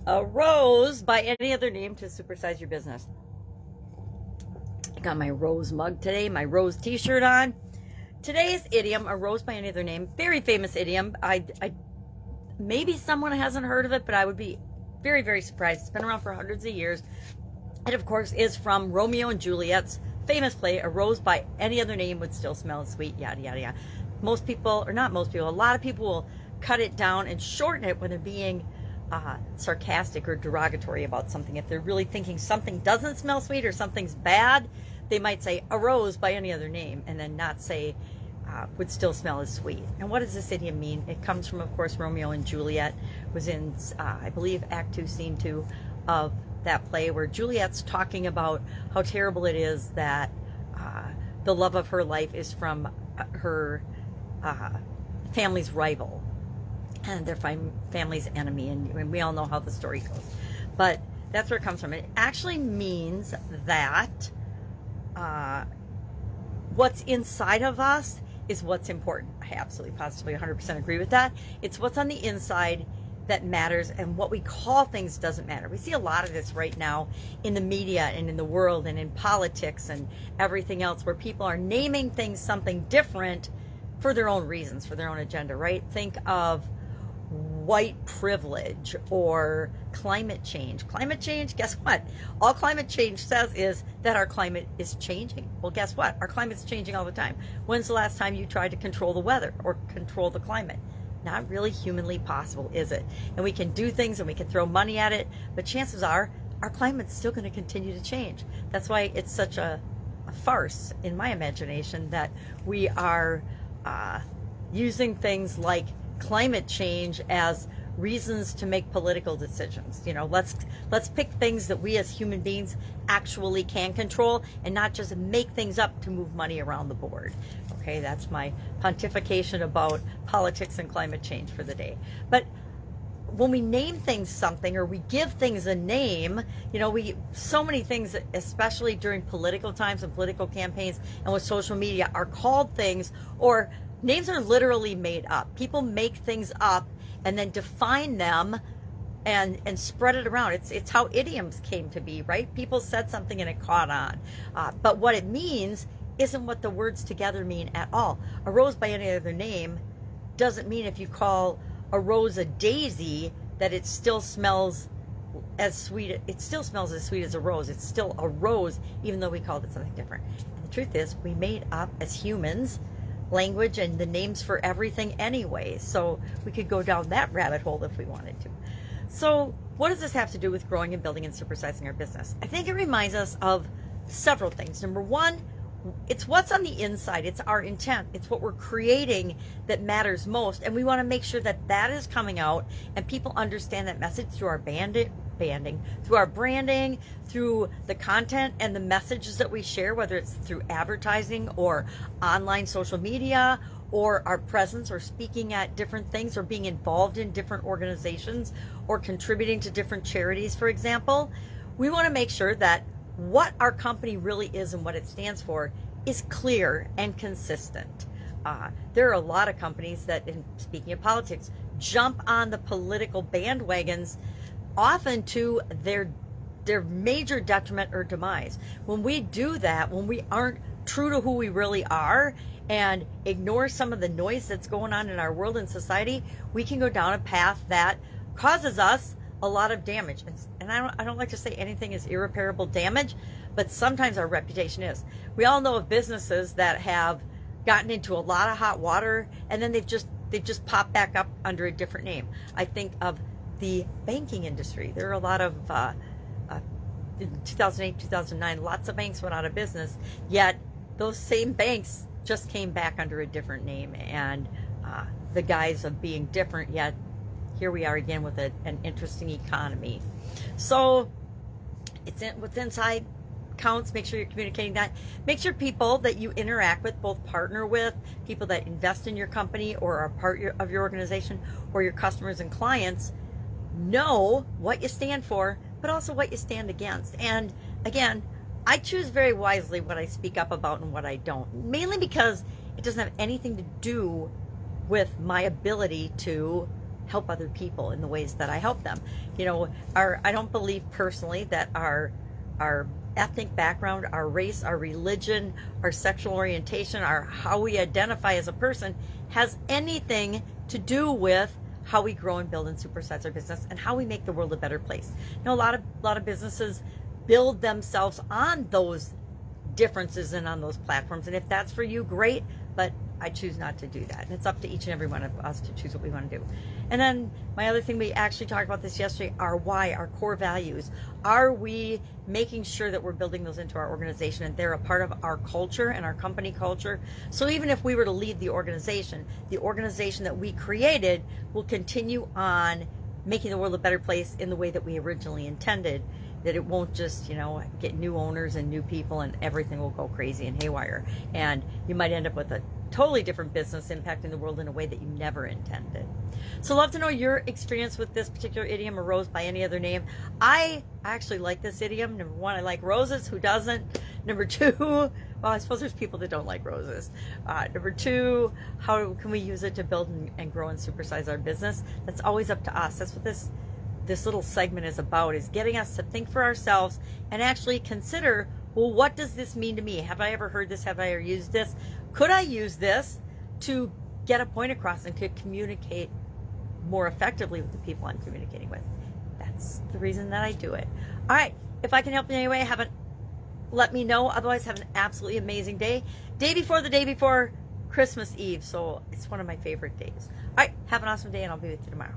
A rose by any other name to supersize your business. I got my rose mug today, my rose t-shirt on. Today's idiom, a rose by any other name, very famous idiom. I maybe someone hasn't heard of it, but I would be very, very surprised. It's been around for hundreds of years. It, of course, is from Romeo and Juliet's famous play, a rose by any other name would still smell as sweet, yada, yada, yada. Most people, or not most people, a lot of people will cut it down and shorten it when they're being sarcastic or derogatory about something. If they're really thinking something doesn't smell sweet or something's bad, they might say a rose by any other name and then not say would still smell as sweet. And what does this idiom mean? It comes from, of course, Romeo and Juliet. It was in, I believe, Act 2, Scene 2 of that play, where Juliet's talking about how terrible it is that the love of her life is from her family's rival and their family's enemy, and we all know how the story goes. But that's where it comes from. It actually means that what's inside of us is what's important. I absolutely, positively, 100% agree with that. It's what's on the inside that matters, and what we call things doesn't matter. We see a lot of this right now in the media and in the world and in politics and everything else, where people are naming things something different for their own reasons, for their own agenda, right? Think of white privilege or climate change. Climate change, guess what? All climate change says is that our climate is changing. Well, guess what? Our climate's changing all the time. When's the last time you tried to control the weather or control the climate? Not really humanly possible, is it? And we can do things and we can throw money at it, but chances are our climate's still going to continue to change. That's why it's such a farce, in my imagination, that we are using things like climate change as reasons to make political decisions. You know, let's pick things that we as human beings actually can control and not just make things up to move money around the board. Okay, that's my pontification about politics and climate change for the day. But when we name things something, or we give things a name, you know, so many things, especially during political times and political campaigns and with social media, are called things, or names are literally made up. People make things up and then define them and spread it around. It's how idioms came to be, right? People said something and it caught on. But what it means isn't what the words together mean at all. A rose by any other name doesn't mean if you call a rose a daisy that it still smells as sweet. It still smells as sweet as a rose. It's still a rose, even though we called it something different. And the truth is, we made up, as humans, language and the names for everything anyway. So we could go down that rabbit hole if we wanted to. So what does this have to do with growing and building and supersizing our business? I think it reminds us of several things. Number one, it's what's on the inside. It's our intent. It's what we're creating that matters most. And we want to make sure that that is coming out and people understand that message through our through our branding, through the content and the messages that we share, whether it's through advertising or online social media, or our presence or speaking at different things, or being involved in different organizations, or contributing to different charities, for example. We want to make sure that what our company really is and what it stands for is clear and consistent. There are a lot of companies that, in speaking of politics, jump on the political bandwagons, often to their major detriment or demise. When we do that, when we aren't true to who we really are and ignore some of the noise that's going on in our world and society, we can go down a path that causes us a lot of damage. And I don't like to say anything is irreparable damage, but sometimes our reputation is. We all know of businesses that have gotten into a lot of hot water and then they've just popped back up under a different name. I think of the banking industry. There are a lot of in 2008, 2009, lots of banks went out of business, yet those same banks just came back under a different name and the guise of being different, yet here we are again with an interesting economy. So what's inside counts. Make sure you're communicating that. Make sure people that you interact with, both partner with, people that invest in your company or are part of your organization, or your customers and clients, know what you stand for, but also what you stand against. And again, I choose very wisely what I speak up about and what I don't, mainly because it doesn't have anything to do with my ability to help other people in the ways that I help them. You know, I don't believe personally that our ethnic background, our race, our religion, our sexual orientation, our how we identify as a person has anything to do with how we grow and build and supersize our business and how we make the world a better place. You know, a lot of businesses build themselves on those differences and on those platforms. And if that's for you, great, but I choose not to do that. And it's up to each and every one of us to choose what we want to do. And then my other thing, we actually talked about this yesterday, our why, our core values. Are we making sure that we're building those into our organization and they're a part of our culture and our company culture? So even if we were to leave the organization that we created will continue on making the world a better place in the way that we originally intended, that it won't just, you know, get new owners and new people and everything will go crazy and haywire. And you might end up with a totally different business impacting the world in a way that you never intended. So love to know your experience with this particular idiom, or rose by any other name. I actually like this idiom. Number one, I like roses. Who doesn't? Number two, well, I suppose there's people that don't like roses. Number two, how can we use it to build and grow and supersize our business? That's always up to us. That's what this little segment is about, is getting us to think for ourselves and actually consider, well, what does this mean to me? Have I ever heard this? Have I ever used this? Could I use this to get a point across and to communicate more effectively with the people I'm communicating with? That's the reason that I do it. All right. If I can help in any way, let me know. Otherwise, have an absolutely amazing day. Day before Christmas Eve. So it's one of my favorite days. All right. Have an awesome day, and I'll be with you tomorrow.